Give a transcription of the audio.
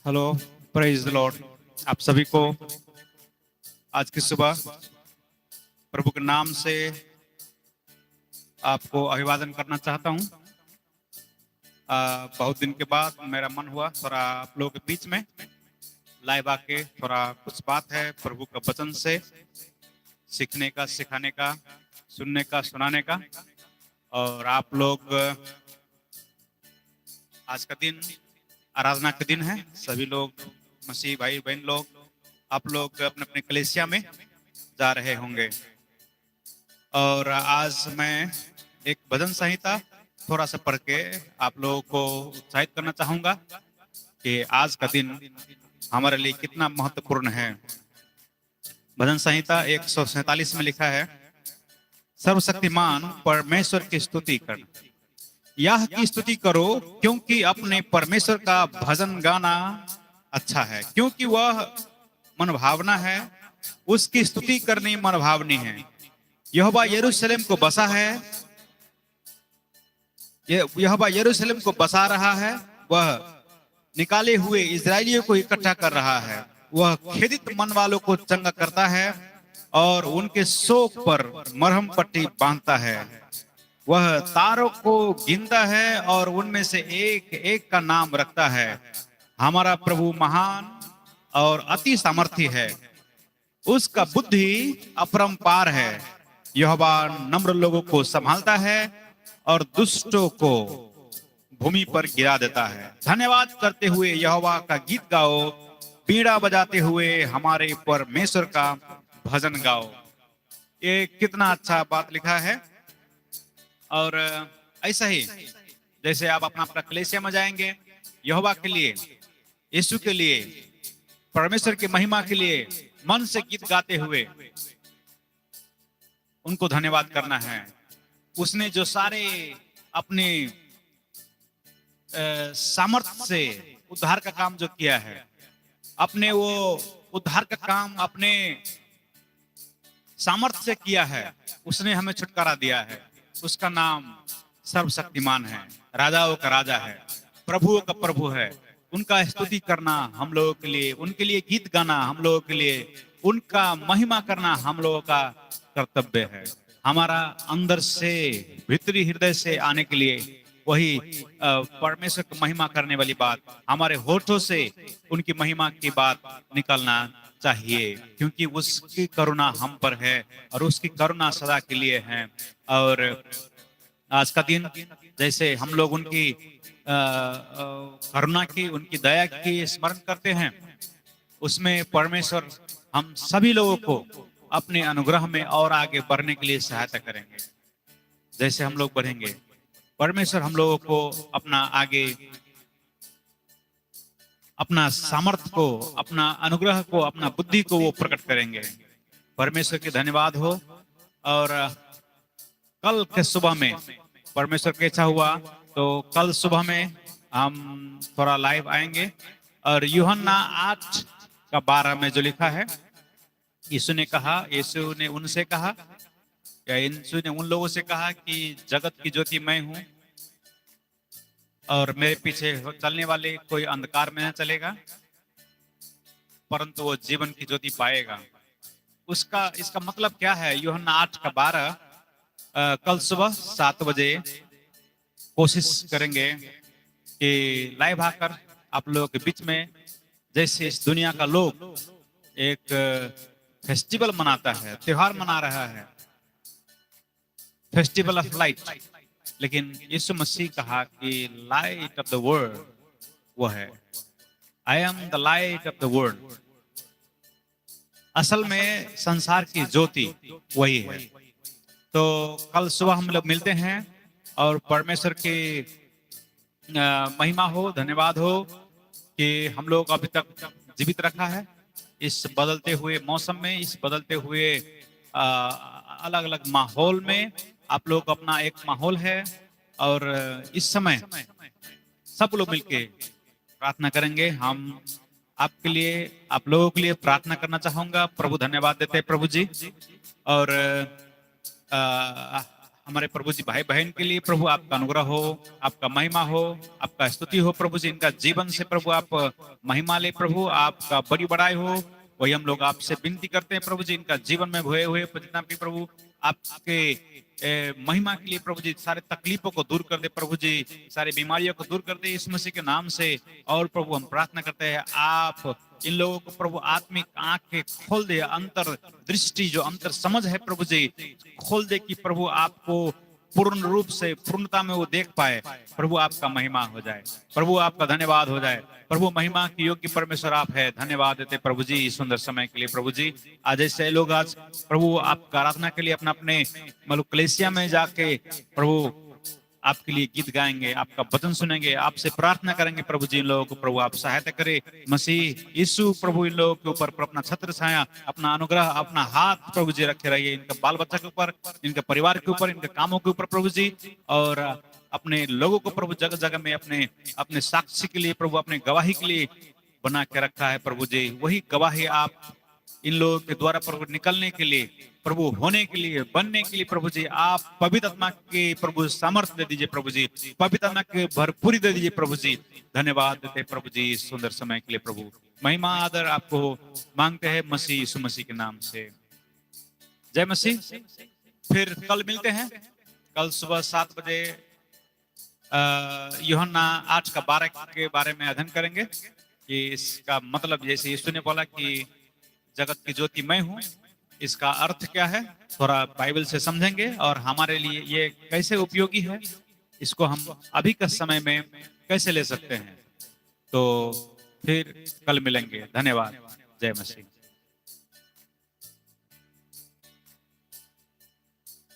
Hello, praise the Lord. आप सभी को आज की सुबह प्रभु के नाम से आपको अभिवादन करना चाहता हूं। बहुत दिन के बाद मेरा मन हुआ थोड़ा आप लोगों के बीच में लाइव आके थोड़ा कुछ बात है प्रभु का वचन से सीखने का, सिखाने का, सुनने का, सुनाने का। और आप लोग आज का दिन आराधना के दिन है। सभी लोग मसीह भाई बहन लोग, आप लोग अपने अपने कलीसिया में जा रहे होंगे। और आज मैं एक भजन संहिता थोड़ा सा पढ़ के आप लोगों को उत्साहित करना चाहूंगा कि आज का दिन हमारे लिए कितना महत्वपूर्ण है। भजन संहिता 147 में लिखा है, सर्वशक्तिमान परमेश्वर की स्तुति कर, यह की स्तुति करो क्योंकि अपने परमेश्वर का भजन गाना अच्छा है, क्योंकि वह मनभावना है, उसकी स्तुति करनी मनभावनी है। यहोवा यरूशलेम को बसा है, यहोवा यरूशलेम को बसा रहा है। वह निकाले हुए इजरायलियों को इकट्ठा कर रहा है। वह खेदित मन वालों को चंगा करता है और उनके शोक पर मरहम पट्टी बांधता है। वह तारों को गिनता है और उनमें से एक एक का नाम रखता है। हमारा प्रभु महान और अति सामर्थी है, उसका बुद्धि अपरंपार है। यहोवा नम्र लोगों को संभालता है और दुष्टों को भूमि पर गिरा देता है। धन्यवाद करते हुए यहोवा का गीत गाओ, बीड़ा बजाते हुए हमारे परमेश्वर का भजन गाओ। ये कितना अच्छा बात लिखा है। और ऐसा ही जैसे आप अपना अपना कलीसिया में जाएंगे, यहोवा के लिए, यीशु के लिए, परमेश्वर की महिमा के लिए मन से गीत गाते हुए उनको धन्यवाद करना है। उसने जो सारे अपने सामर्थ्य से उद्धार का काम जो किया है, अपने वो उद्धार का काम अपने सामर्थ्य से किया है, उसने हमें छुटकारा दिया है। उसका नाम सर्वशक्तिमान है, राजाओं का राजा है, प्रभुओं का प्रभु है। उनका स्तुति करना हम लोगों के लिए, उनके लिए गीत गाना हम लोगों के लिए, उनका महिमा करना हम लोगों का कर्तव्य है। हमारा अंदर से, भीतरी हृदय से आने के लिए वही परमेश्वर की महिमा करने वाली बात, हमारे होठों से उनकी महिमा की बात निकलना चाहिए, क्योंकि उसकी करुणा हम पर है और उसकी करुणा सदा के लिए है। और आज का दिन जैसे हम लोग उनकी करुणा की, उनकी दया की स्मरण करते हैं, उसमें परमेश्वर हम सभी लोगों को अपने अनुग्रह में और आगे बढ़ने के लिए सहायता करेंगे। जैसे हम लोग बढ़ेंगे, परमेश्वर हम लोगों को अपना आगे, अपना सामर्थ्य को, अपना अनुग्रह को, अपना बुद्धि को वो प्रकट करेंगे। परमेश्वर की धन्यवाद हो। और कल के सुबह में परमेश्वर के इच्छा हुआ तो कल सुबह में हम थोड़ा लाइव आएंगे। और यूहन्ना 8:12 में जो लिखा है, यीशु ने उनसे कहा, या यीशु ने उन लोगों से कहा कि जगत की ज्योति मैं हूं और मेरे पीछे चलने वाले कोई अंधकार में न चलेगा, परंतु वो जीवन की ज्योति पाएगा। इसका मतलब क्या है? यूहन्ना 8:12 कल सुबह 7 बजे कोशिश करेंगे कि लाइव आकर आप लोगों के बीच में, जैसे इस दुनिया का लोग एक फेस्टिवल मनाता है, त्योहार मना रहा है, फेस्टिवल ऑफ लाइट, लेकिन यीशु मसीह कहा कि लाइट ऑफ द वर्ल्ड वो है, I am the light of the world. असल में संसार की ज्योति वही है। तो कल सुबह हम लोग मिलते हैं और परमेश्वर की महिमा हो, धन्यवाद हो कि हम लोग अभी तक जीवित रखा है इस बदलते हुए मौसम में, इस बदलते हुए अलग अलग माहौल में। आप लोग अपना एक माहौल है और इस समय सब लोग मिलके प्रार्थना करेंगे। हम आपके लिए, आप लोगों के लिए प्रार्थना करना चाहूंगा। प्रभु धन्यवाद देते हैं प्रभु जी। और हमारे प्रभु जी भाई बहन के लिए प्रभु आपका अनुग्रह हो, आपका महिमा हो, आपका स्तुति हो प्रभु जी। इनका जीवन से प्रभु आप महिमा ले प्रभु, आपका बड़ी बड़ाई हो, वही हम लोग आपसे विनती करते हैं प्रभु जी। इनका जीवन में हुए हुए जितना भी प्रभु आपके महिमा के लिए प्रभु जी, सारे तकलीफों को दूर कर दे प्रभु जी, सारी बीमारियों को दूर कर दे इस मसीह के नाम से। और प्रभु हम प्रार्थना करते हैं आप इन लोगों को प्रभु आत्मिक आंखें खोल दे, अंतर दृष्टि जो अंतर समझ है प्रभु जी खोल दे, कि प्रभु आपको पूर्ण रूप से पूर्णता में वो देख पाए। प्रभु आपका महिमा हो जाए, प्रभु आपका धन्यवाद हो जाए। प्रभु महिमा की योग्य परमेश्वर आप है, धन्यवाद देते प्रभु जी इस सुंदर समय के लिए प्रभु जी। आज ऐसे लोग आज प्रभु आपका आराधना के लिए अपना अपने मतलब कलेसिया में जाके प्रभु आपके लिए गीत गाएंगे, आपका वचन सुनेंगे, आपसे प्रार्थना करेंगे प्रभु जी। इन लोगों को प्रभु आप सहायता करें मसीह यीशु प्रभु। इन लोगों के ऊपर अपना छत्र छाया, अपना अनुग्रह, अपना हाथ प्रभु जी रखे रहिए, इनका बाल बच्चा के ऊपर, इनके परिवार के ऊपर, इनके कामों के ऊपर प्रभु जी। और अपने लोगों को प्रभु जगह जगह में अपने अपने साक्षी के लिए प्रभु, अपने गवाही के लिए बना के रखा है प्रभु जी। वही गवाही आप इन लोगों के द्वारा प्रभु निकलने के लिए, प्रभु होने के लिए, बनने के लिए प्रभु जी आप पवित्र आत्मा के प्रभु सामर्थ्य दे दीजिए प्रभु जी, पवित्र आत्मा के भरपूरी दे दीजिए प्रभु जी। धन्यवाद देते प्रभु जी इस सुंदर समय के लिए प्रभु। महिमा आदर आपको मांगते हैं मसीह यीशु मसीह के नाम से, जय मसीह। फिर कल मिलते हैं, कल सुबह 7 बजे यूहन्ना 8:12 के बारे में अध्ययन करेंगे कि इसका मतलब, जैसे यीशु ने बोला कि जगत की ज्योति मैं हूं, इसका अर्थ क्या है थोड़ा बाइबल से समझेंगे और हमारे लिए ये कैसे उपयोगी है, इसको हम अभी के समय में कैसे ले सकते हैं। तो फिर कल मिलेंगे, धन्यवाद, जय मसीह।